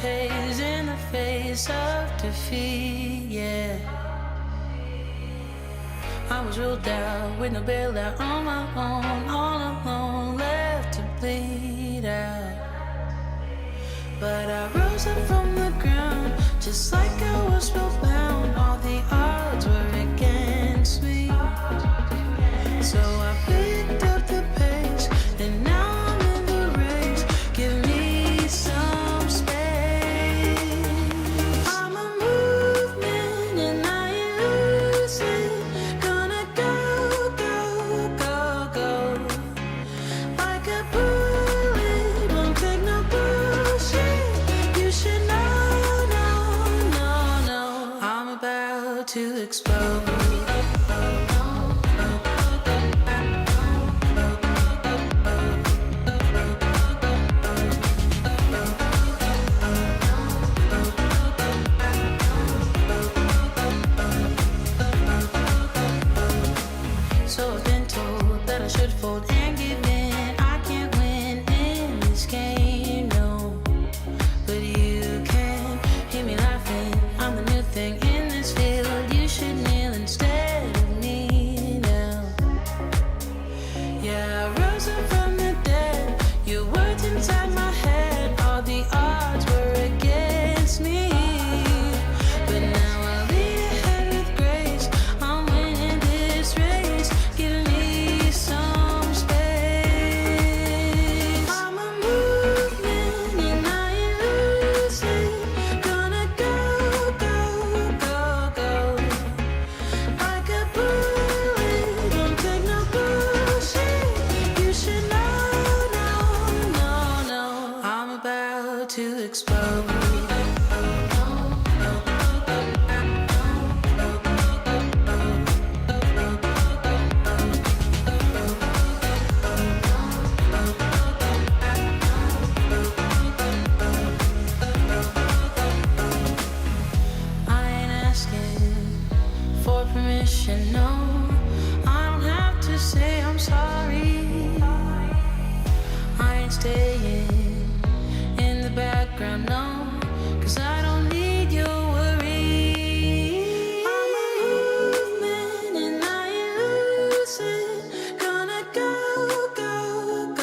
haze in the face of defeat, yeah. I was ruled out with no bailout on my own, all alone, left to bleed out. But I rose up from the ground, just like I was spellbound. All the odds were against me, so I picked up the pace, and now I'm in the race. Give me some space. I'm a movement and I ain't losing. Gonna go, go, go, go. Like a bullet, won't take no bullshit. You should know, no, no, no. I'm about to explode. So I've been told that I should fold and give in. I can't win in this game, no. But you can hear me laughing. I'm the new thing in this field. You should kneel instead of me now. Yeah, I rose up from the dead. Your words inside my head. All the odds were against me. But now I lead ahead with grace. I'm winning this race. Give me some space. I'm a movement and I ain't losing. Gonna go, go, go, go. Like a bullet, won't take no bullshit. You should know, no, no, no. I'm about to explode. I ain't asking for permission, no. I don't have to say I'm sorry. I ain't staying in the background, no. 'Cause I don't need your worry. I'm a movement and I ain't losing. Gonna go, go,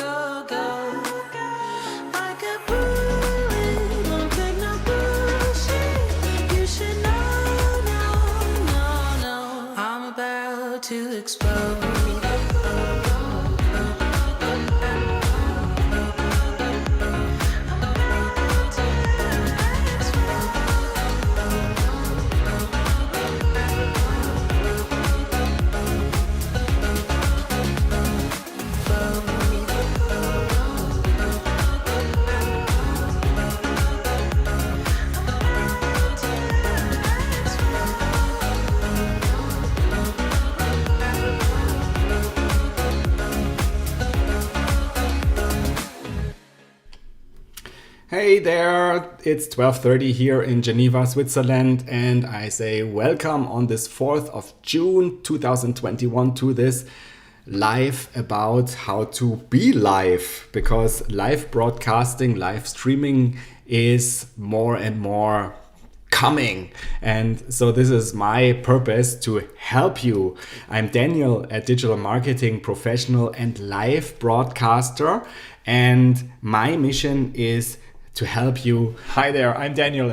go, go. Like a bullet, won't take no bullshit. You should know, no, no, no. I'm about to explode. Hey there, it's 12:30 here in Geneva, Switzerland, and I say welcome on this 4th of June 2021 to this live about how to be live, because live broadcasting, live streaming is more and more coming. And so this is my purpose to help you. I'm Daniel, a digital marketing professional and live broadcaster, and my mission is to help you. Hi there, I'm Daniel.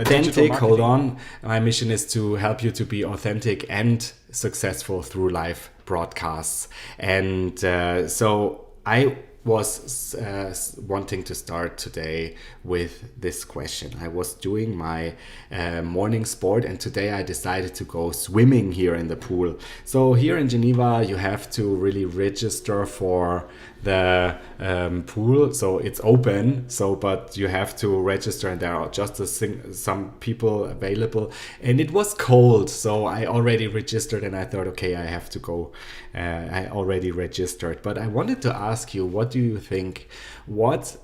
Hold on. My mission is to help you to be authentic and successful through live broadcasts. And so I was wanting to start today with this question. I was doing my morning sport, and today I decided to go swimming here in the pool. So here in Geneva, you have to really register for the pool, so it's open, but you have to register, and there are just some people available, and it was cold, so I already registered, and I thought, okay, I have to go. I already registered, but I wanted to ask you, what do you think? What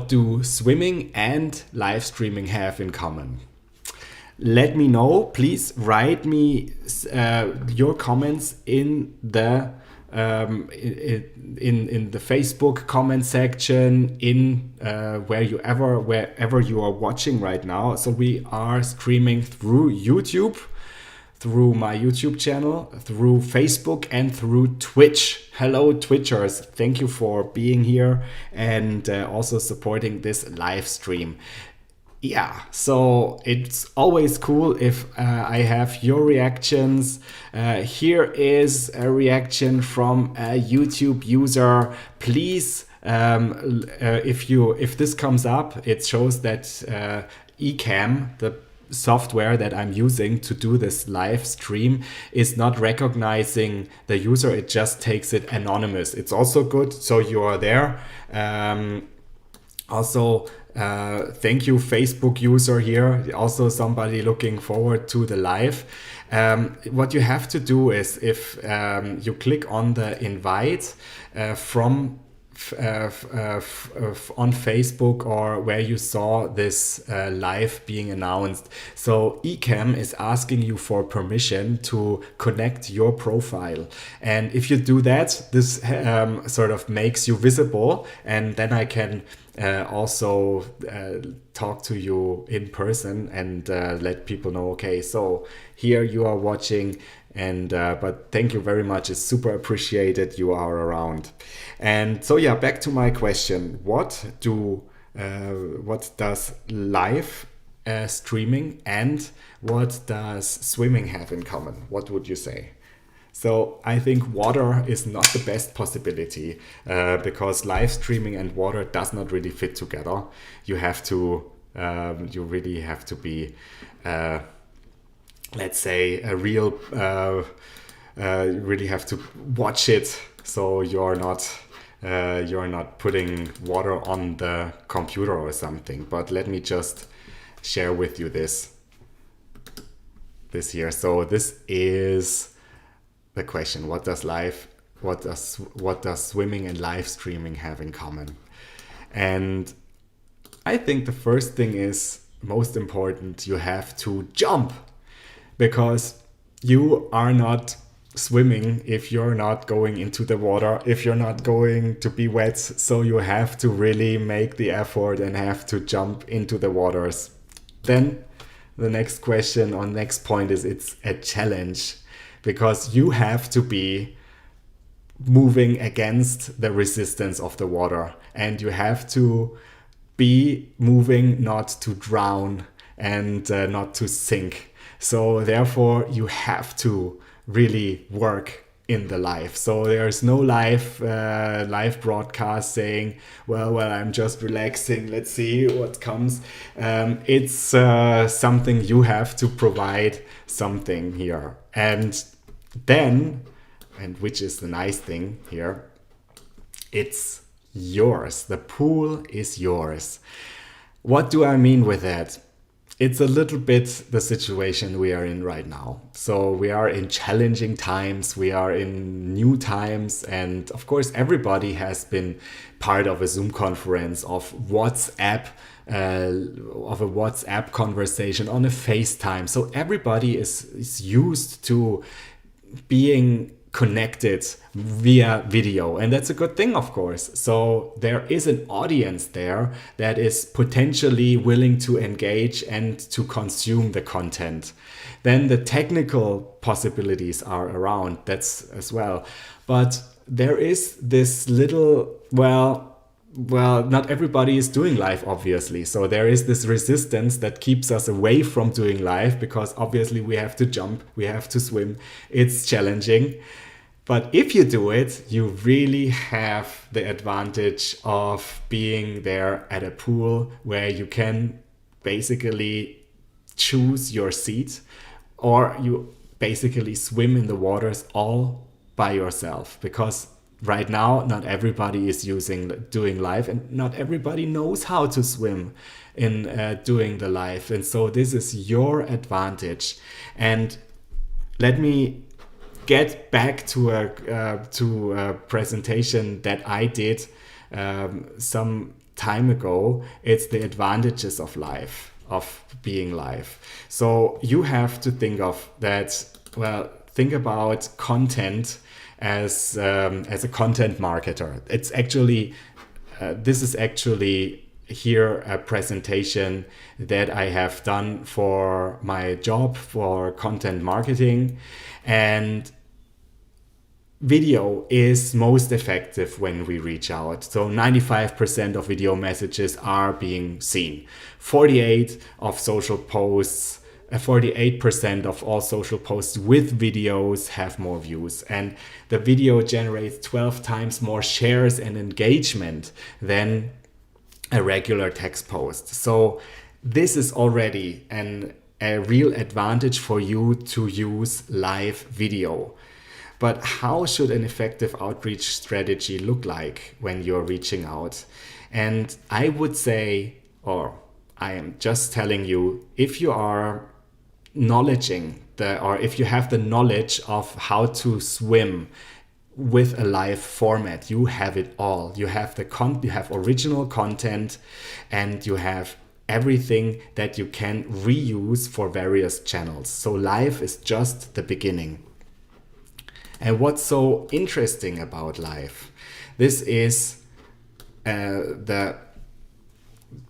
do swimming and live streaming have in common? Let me know. Please write me your comments in the in the Facebook comment section, in wherever you are watching right now. So we are streaming through YouTube, through my YouTube channel, through Facebook, and through Twitch. Hello, Twitchers. Thank you for being here and also supporting this live stream. Yeah, so it's always cool if I have your reactions. Here is a reaction from a YouTube user. Please, if this comes up, it shows that Ecamm, the software that I'm using to do this live stream, is not recognizing the user. It just takes it anonymous. It's also good, so you are there. Thank you, Facebook user here. Also somebody looking forward to the live. What you have to do is, if you click on the invite from on Facebook or where you saw this live being announced. So Ecamm is asking you for permission to connect your profile. And if you do that, this sort of makes you visible, and then I can also talk to you in person and let people know, okay, so here you are watching, and but thank you very much. It's super appreciated you are around. And so yeah, back to my question. What does live streaming and what does swimming have in common? What would you say? So I think water is not the best possibility because live streaming and water does not really fit together. You have to, you really have to be, let's say, a real, you really have to watch it. So you're not putting water on the computer or something. But let me just share with you this here. So this is the question: what does swimming and live streaming have in common? And I think the first thing is most important. You have to jump, because you are not swimming if you're not going into the water, if you're not going to be wet. So you have to really make the effort and have to jump into the waters. Then the next question or next point is, it's a challenge, because you have to be moving against the resistance of the water, and you have to be moving not to drown and not to sink. So therefore you have to really work in the live. So there's no live broadcast saying, well, I'm just relaxing, let's see what comes. It's something you have to provide something here. And then, and which is the nice thing here, it's yours. The pool is yours. What do I mean with that? It's a little bit the situation we are in right now. So we are in challenging times, we are in new times, and of course everybody has been part of a Zoom conference, of WhatsApp, of a WhatsApp conversation, on a FaceTime. So everybody is used to being connected via video, and that's a good thing, of course. So there is an audience there that is potentially willing to engage and to consume the content. Then the technical possibilities are around, that's as well. But there is this little, well, not everybody is doing live, obviously. So there is this resistance that keeps us away from doing live, because obviously we have to jump, we have to swim. It's challenging. But if you do it, you really have the advantage of being there at a pool where you can basically choose your seat, or you basically swim in the waters all by yourself, because right now not everybody is doing live, and not everybody knows how to swim in doing the live. And so this is your advantage. And let me get back to a presentation that I did some time ago. It's the advantages of live, of being live. So you have to think of that, well, think about content as a content marketer. It's actually this is actually here a presentation that I have done for my job for content marketing, and video is most effective when we reach out. So 95% of video messages are being seen. 48% of all social posts with videos have more views, and the video generates 12 times more shares and engagement than a regular text post. So this is already a real advantage for you to use live video. But how should an effective outreach strategy look like when you're reaching out? And I would say, or I am just telling you, if you are if you have the knowledge of how to swim with a live format, you have it all. You have you have original content, and you have everything that you can reuse for various channels. So live is just the beginning. And what's so interesting about live? This is the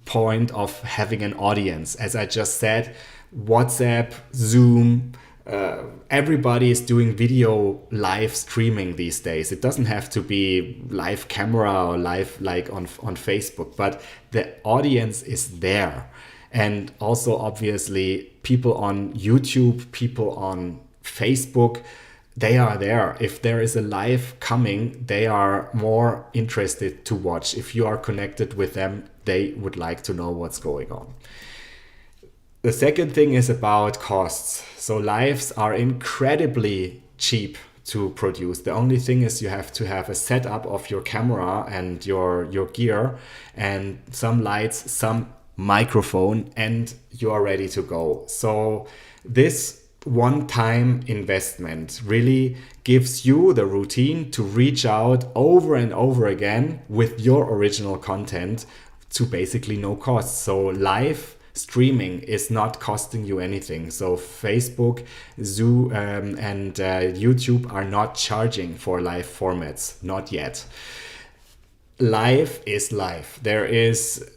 point of having an audience. As I just said, WhatsApp, Zoom, everybody is doing video live streaming these days. It doesn't have to be live camera or live like on Facebook, but the audience is there. And also obviously people on YouTube, people on Facebook, they are there. If there is a live coming, they are more interested to watch. If you are connected with them, they would like to know what's going on. The second thing is about costs. So lives are incredibly cheap to produce. The only thing is you have to have a setup of your camera and your gear and some lights, some microphone, and you are ready to go. So this one-time investment really gives you the routine to reach out over and over again with your original content to basically no cost. So live streaming is not costing you anything. So Facebook, Zoom, and YouTube are not charging for live formats, not yet. Live is live. There is,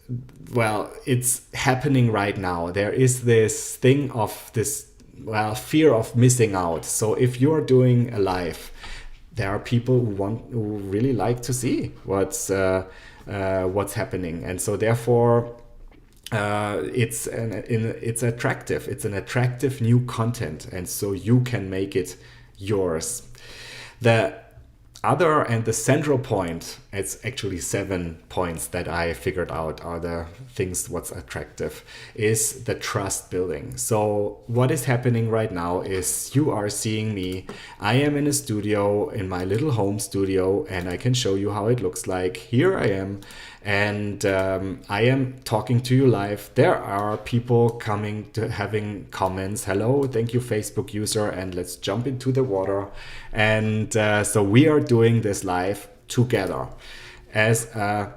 well, it's happening right now. There is this thing of this, well, fear of missing out. So if you're doing a live, there are people who really like to see what's happening, and so therefore it's attractive. It's an attractive new content, and so you can make it yours. The other and the central point, it's actually 7 points that I figured out are the things what's attractive, is the trust building. So what is happening right now is you are seeing me. I am in a studio, in my little home studio, and I can show you how it looks like. Here I am, and I am talking to you live. There are people coming to having comments. Hello, thank you Facebook user, and let's jump into the water. And so we are doing this live together as a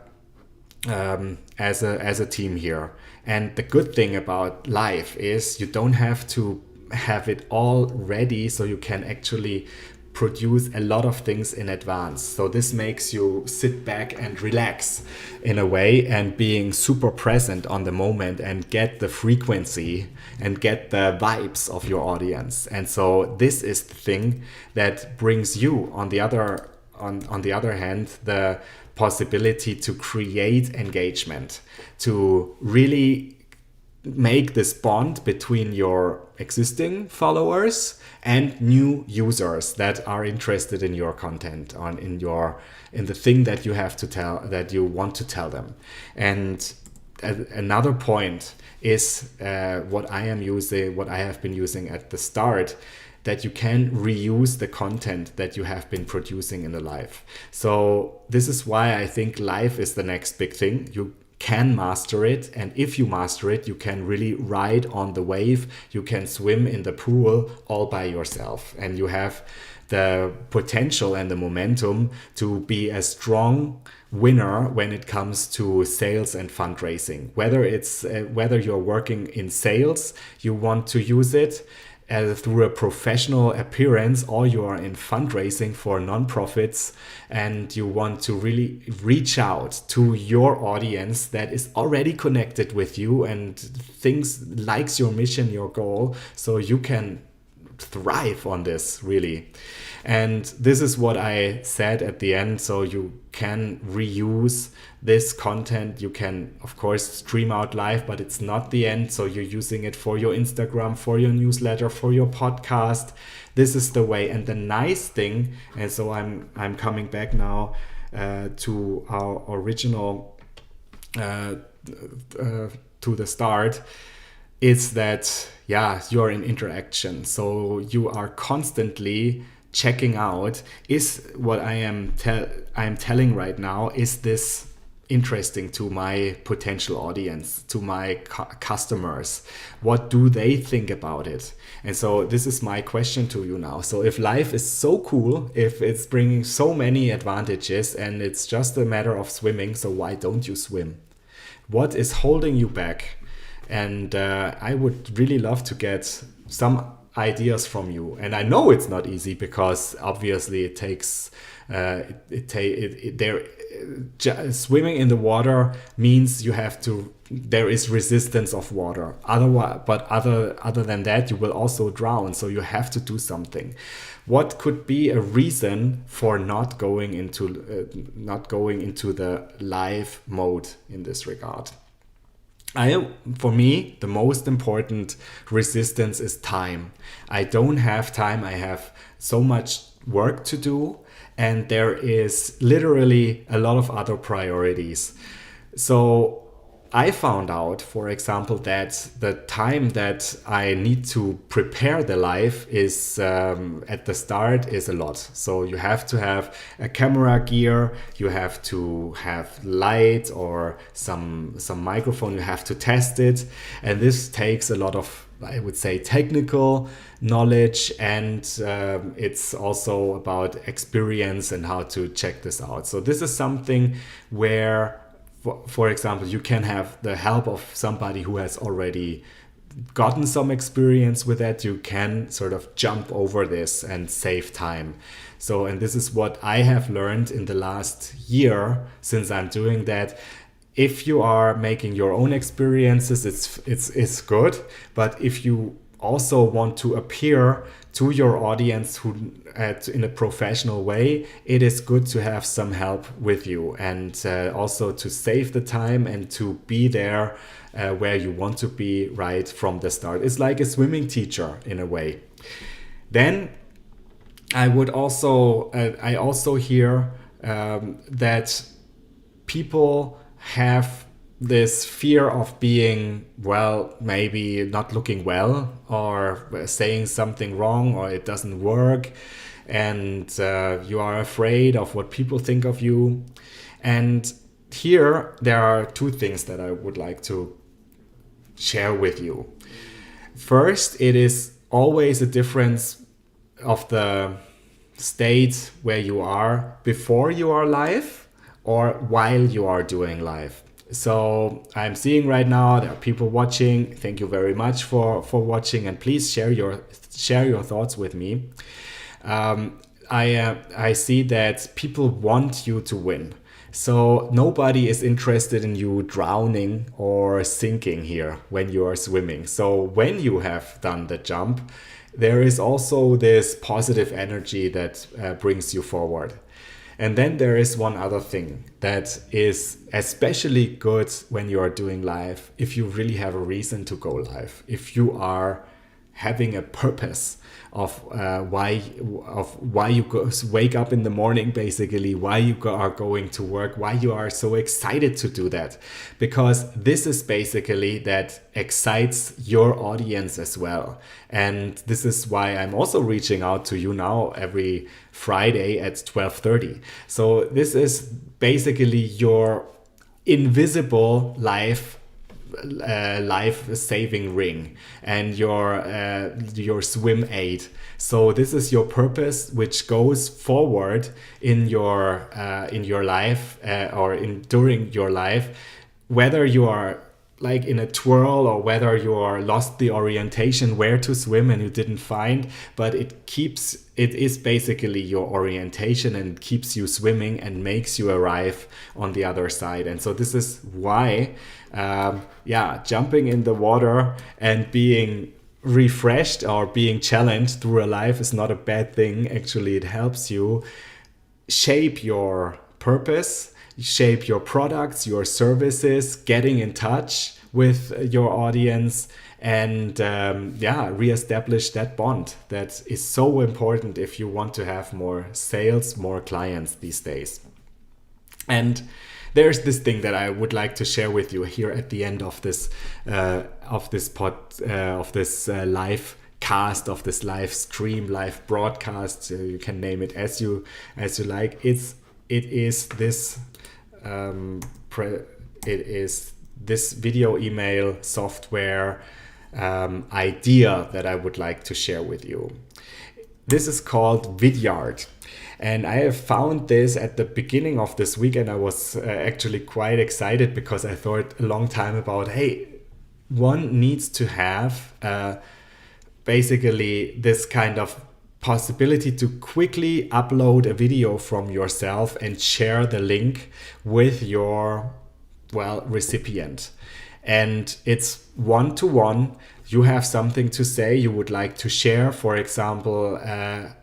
team here. And the good thing about live is you don't have to have it all ready, so you can actually produce a lot of things in advance. So this makes you sit back and relax in a way, and being super present on the moment and get the frequency and get the vibes of your audience. And so this is the thing that brings you on the other hand the possibility to create engagement, to really make this bond between your existing followers and new users that are interested in your content, in the thing that you have to tell, that you want to tell them. And another point is what I have been using at the start, that you can reuse the content that you have been producing in the live. So this is why I think live is the next big thing. You can master it, and if you master it, you can really ride on the wave. You can swim in the pool all by yourself, and you have the potential and the momentum to be a strong winner when it comes to sales and fundraising. Whether you're working in sales, you want to use it, through a professional appearance, or you are in fundraising for non-profits and you want to really reach out to your audience that is already connected with you and likes your mission, your goal, so you can thrive on this really. And this is what I said at the end. So you can reuse this content. You can, of course, stream out live, but it's not the end. So you're using it for your Instagram, for your newsletter, for your podcast. This is the way. And the nice thing, and so I'm coming back now to our original, to the start, is that, you're in interaction. So you are constantly checking out, is what I am telling right now, is this interesting to my potential audience, to my customers? What do they think about it? And so this is my question to you now. So if life is so cool, if it's bringing so many advantages and it's just a matter of swimming, so why don't you swim? What is holding you back? And I would really love to get some ideas from you. And I know it's not easy, because obviously it takes swimming in the water means there is resistance of water. Other than that, you will also drown. So you have to do something. What could be a reason for not going into the live mode in this regard? For me, the most important resistance is time. I don't have time. I have so much work to do, and there is literally a lot of other priorities. So I found out, for example, that the time that I need to prepare the live is at the start is a lot. So you have to have a camera gear, you have to have light or some microphone, you have to test it. And this takes a lot of, I would say, technical knowledge, and it's also about experience and how to check this out. So this is something where, for example, you can have the help of somebody who has already gotten some experience with that. You can sort of jump over this and save time. So, and this is what I have learned in the last year since I'm doing that. If you are making your own experiences, it's good. But if you also want to appear to your audience in a professional way, it is good to have some help with you, and also to save the time and to be there where you want to be right from the start. It's like a swimming teacher in a way. Then I also hear that people have this fear of being, maybe not looking well, or saying something wrong, or it doesn't work, and you are afraid of what people think of you. And here there are two things that I would like to share with you. First, it is always a difference of the state where you are before you are live or while you are doing live. So I'm seeing right now there are people watching. Thank you very much for watching, and please share your thoughts with me. I see that people want you to win. So nobody is interested in you drowning or sinking here when you are swimming. So when you have done the jump, there is also this positive energy that brings you forward. And then there is one other thing that is especially good when you are doing live, if you really have a reason to go live, if you are having a purpose of why you wake up in the morning, basically, why you are going to work, why you are so excited to do that. Because this is basically that excites your audience as well. And this is why I'm also reaching out to you now every Friday at 12:30. So this is basically your invisible life saving ring and your swim aid. So this is your purpose, which goes forward in your life or during your life, whether you are like in a twirl, or whether you are lost the orientation where to swim and you didn't find, but it is basically your orientation, and keeps you swimming and makes you arrive on the other side. And so this is why jumping in the water and being refreshed or being challenged through a life is not a bad thing. Actually, it helps you shape your purpose, shape your products, your services, getting in touch with your audience, and reestablish that bond that is so important if you want to have more sales, more clients these days. And there's this thing that I would like to share with you here at the end of this live cast, of this live stream, live broadcast. You can name it as you like. It is this video email software idea that I would like to share with you. This is called Vidyard. And I have found this at the beginning of this week, and I was actually quite excited, because I thought a long time about, hey, one needs to have basically this kind of possibility to quickly upload a video from yourself and share the link with your recipient. And it's one-to-one. You have something to say you would like to share, for example, a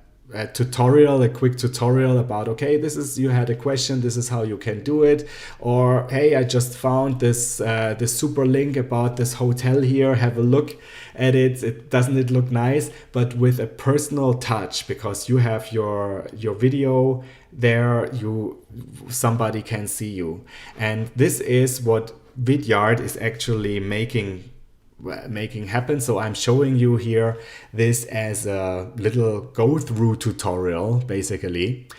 quick tutorial about, okay, you had a question, this is how you can do it. Or, hey, I just found this super link about this hotel here, have a look at it. Doesn't it look nice? But with a personal touch, because you have your video there, somebody can see you. And this is what Vidyard is actually making happen. So I'm showing you here this as a little go-through tutorial, basically.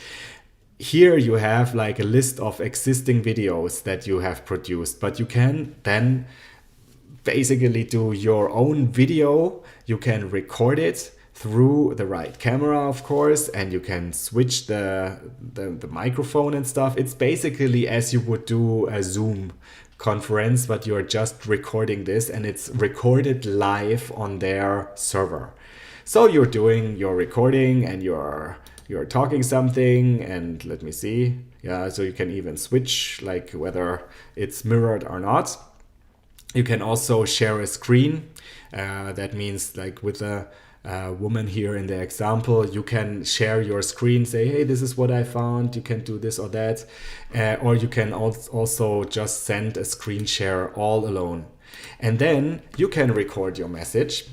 Here you have like a list of existing videos that you have produced, but you can then basically do your own video. You can record it through the right camera, of course, and you can switch the microphone and stuff. It's basically as you would do a Zoom conference, but you're just recording this, and it's recorded live on their server. So you're doing your recording and you're talking something, and let me see. Yeah, so you can even switch like whether it's mirrored or not. You can also share a screen. That means like with a woman here in the example, you can share your screen, say, hey, this is what I found, you can do this or that. Or you can also just send a screen share all alone. And then you can record your message.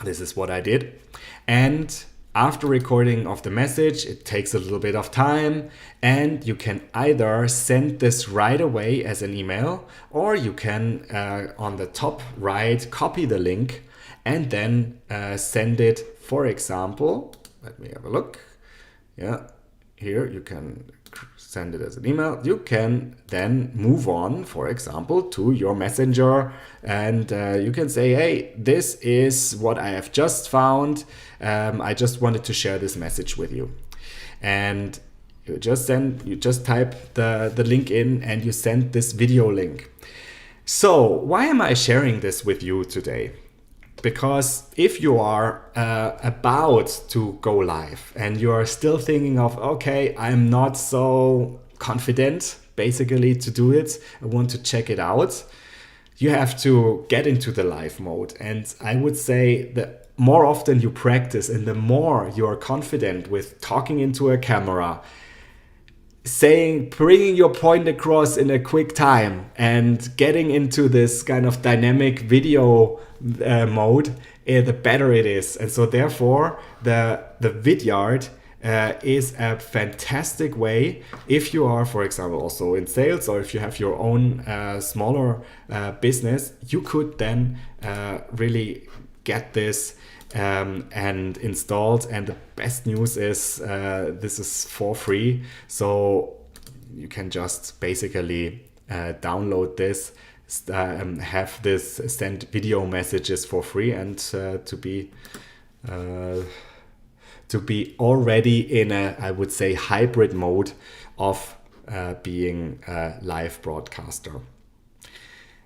This is what I did. And after recording of the message, it takes a little bit of time, and you can either send this right away as an email, or you can on the top right copy the link and then send it, for example, let me have a look. Yeah, here you can send it as an email. You can then move on, for example, to your messenger, and you can say, hey, this is what I have just found. I just wanted to share this message with you. And you just type the link in and you send this video link. So why am I sharing this with you today? Because if you are about to go live and you are still thinking of, okay, I'm not so confident basically to do it, I want to check it out, you have to get into the live mode. And I would say the more often you practice and the more you are confident with talking into a camera, bringing your point across in a quick time and getting into this kind of dynamic video mode, the better it is. And so therefore the Vidyard is a fantastic way if you are, for example, also in sales, or if you have your own smaller business, you could then really get this and installed. And the best news is this is for free, so you can just basically download this, have this send video messages for free, and to be already in a, I would say, hybrid mode of being a live broadcaster.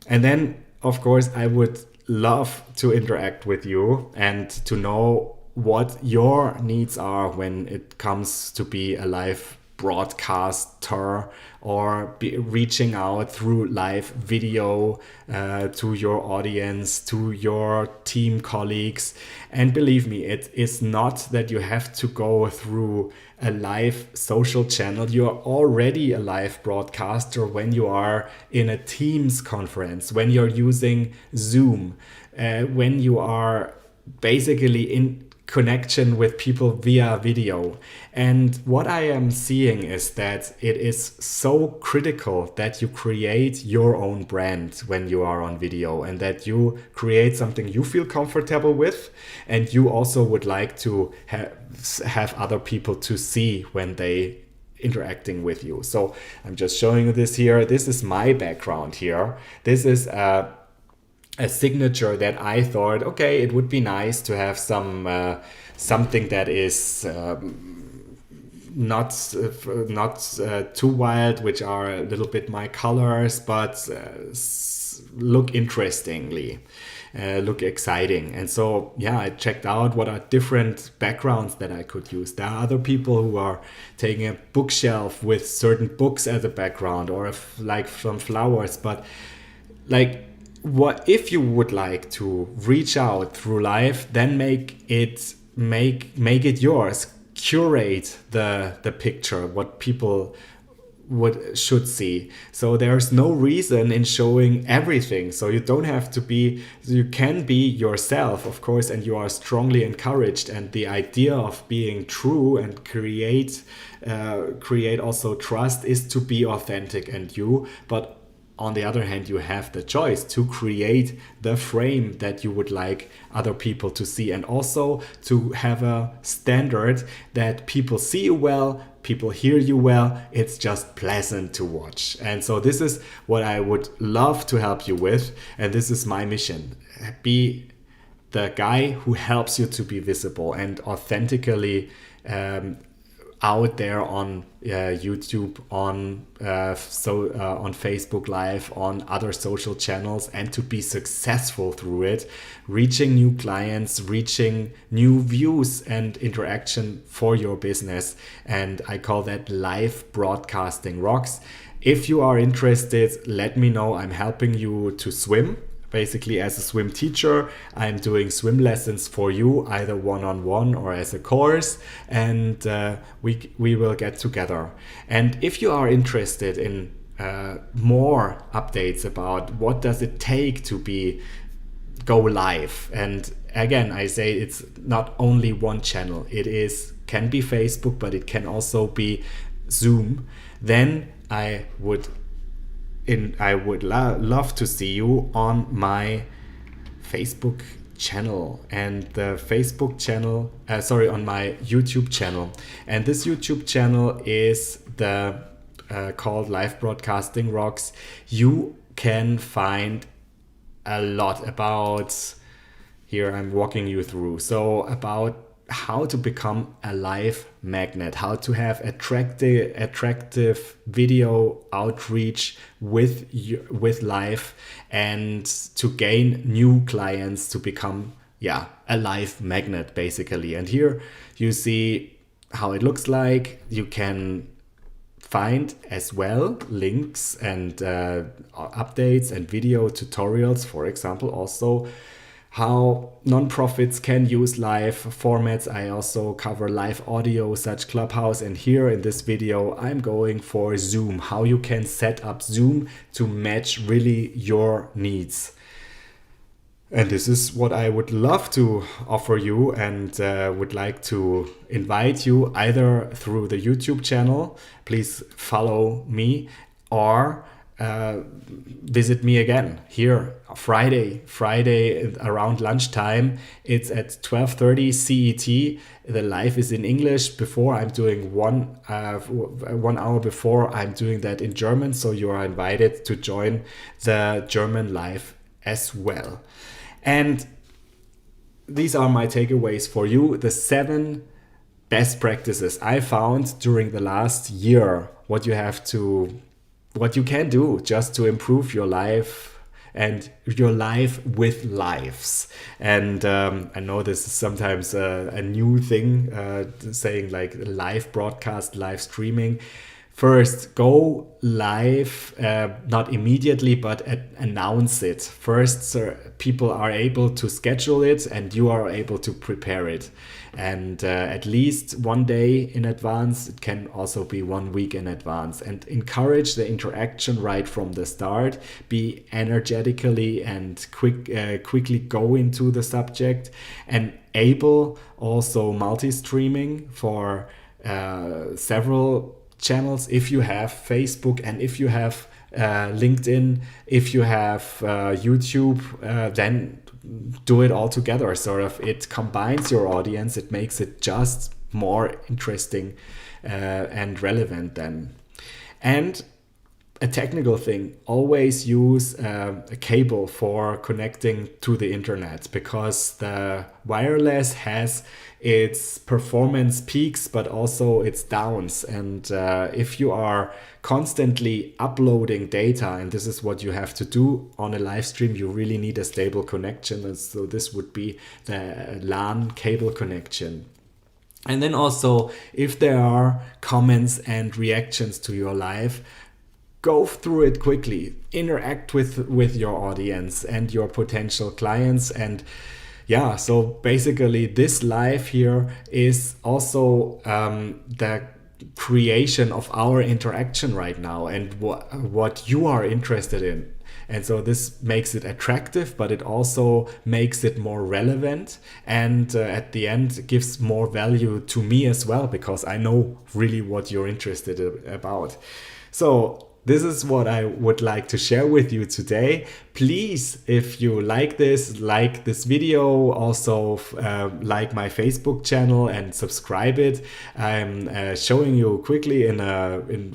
And then, of course, I would love to interact with you and to know what your needs are when it comes to be a live broadcaster or reaching out through live video to your audience, to your team colleagues. And believe me, it is not that you have to go through a live social channel. You are already a live broadcaster when you are in a Teams conference, when you're using Zoom, when you are basically in connection with people via video. And what I am seeing is that it is so critical that you create your own brand when you are on video, and that you create something you feel comfortable with and you also would like to have other people to see when they interacting with you. So I'm just showing you this here. This is my background here. This is a signature that I thought, okay, it would be nice to have some something that is not too wild, which are a little bit my colors, but look interestingly, look exciting. And so, yeah, I checked out what are different backgrounds that I could use. There are other people who are taking a bookshelf with certain books as a background, or like some flowers, but like, what if you would like to reach out through live, then make it yours, curate the picture, what people should see. So there's no reason in showing everything. So you don't have to be, you can be yourself, of course, and you are strongly encouraged. And the idea of being true and create also trust is to be authentic and you. But on the other hand, you have the choice to create the frame that you would like other people to see, and also to have a standard that people see you well, people hear you well, it's just pleasant to watch. And so this is what I would love to help you with, and this is my mission. Be the guy who helps you to be visible and authentically out there on YouTube, on Facebook Live, on other social channels, and to be successful through it, reaching new clients, reaching new views and interaction for your business. And I call that live broadcasting rocks. If you are interested, let me know. I'm helping you to swim. Basically, as a swim teacher, I'm doing swim lessons for you, either one-on-one or as a course, and we will get together. And if you are interested in more updates about what does it take to go live, and again, I say it's not only one channel. Can be Facebook, but it can also be Zoom. Then I would love to see you on my Facebook channel, and the Facebook channel, on my YouTube channel. And this YouTube channel is called Live Broadcasting Rocks. You can find a lot about, here I'm walking you through, so about how to become a live magnet, how to have attractive video outreach with live, and to gain new clients to become a live magnet basically. And here you see how it looks like. You can find as well links and updates and video tutorials, for example, also how nonprofits can use live formats. I also cover live audio, such Clubhouse, and here in this video I'm going for Zoom, how you can set up Zoom to match really your needs. And this is what I would love to offer you, and would like to invite you either through the YouTube channel, please follow me, or visit me again here Friday around lunchtime. It's at 12:30 CET. The live is in English. Before I'm doing 1 hour before, I'm doing that in German, so you are invited to join the German live as well. And these are my takeaways for you, the 7 best practices I found during the last year, what you can do just to improve your life and your life with lives. And I know this is sometimes a new thing, saying like live broadcast, live streaming. First, go live, not immediately, but announce it. First, so people are able to schedule it and you are able to prepare it. And at least one day in advance, it can also be 1 week in advance. And encourage the interaction right from the start. Be energetically and quickly go into the subject. And able also multi-streaming for several channels. If you have Facebook and if you have LinkedIn, if you have YouTube, then do it all together. Sort of, it combines your audience, it makes it just more interesting and relevant then. And a technical thing, always use a cable for connecting to the internet, because the wireless has its performance peaks but also its downs. And if you are constantly uploading data, and this is what you have to do on a live stream, you really need a stable connection. And so this would be the LAN cable connection. And then also, if there are comments and reactions to your live, go through it quickly, interact with your audience and your potential clients. And yeah, so basically this live here is also the creation of our interaction right now and what you are interested in. And so this makes it attractive, but it also makes it more relevant, and at the end gives more value to me as well, because I know really what you're interested about. So this is what I would like to share with you today. Please, if you like this video, also like my Facebook channel and subscribe it. I'm showing you quickly in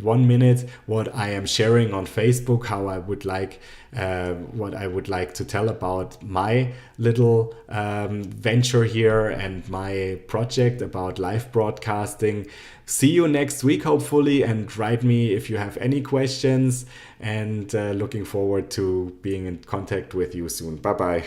1 minute what I am sharing on Facebook, how I would like what I would like to tell about my little venture here and my project about live broadcasting. See you next week, hopefully, and write me if you have any questions, and looking forward to being in contact with you soon. Bye-bye.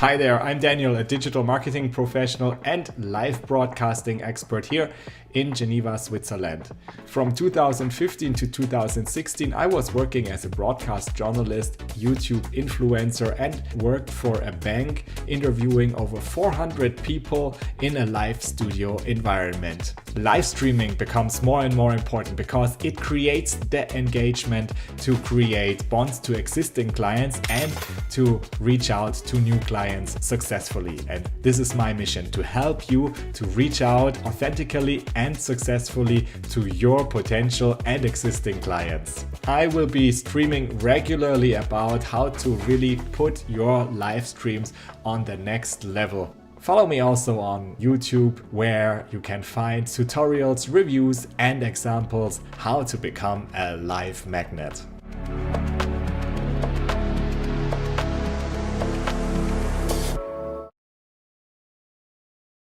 Hi there, I'm Daniel, a digital marketing professional and live broadcasting expert here in Geneva, Switzerland. From 2015 to 2016, I was working as a broadcast journalist, YouTube influencer, and worked for a bank, interviewing over 400 people in a live studio environment. Live streaming becomes more and more important because it creates the engagement to create bonds to existing clients and to reach out to new clients successfully. And this is my mission, to help you to reach out authentically and successfully to your potential and existing clients. I will be streaming regularly about how to really put your live streams on the next level. Follow me also on YouTube, where you can find tutorials, reviews, and examples how to become a live magnet.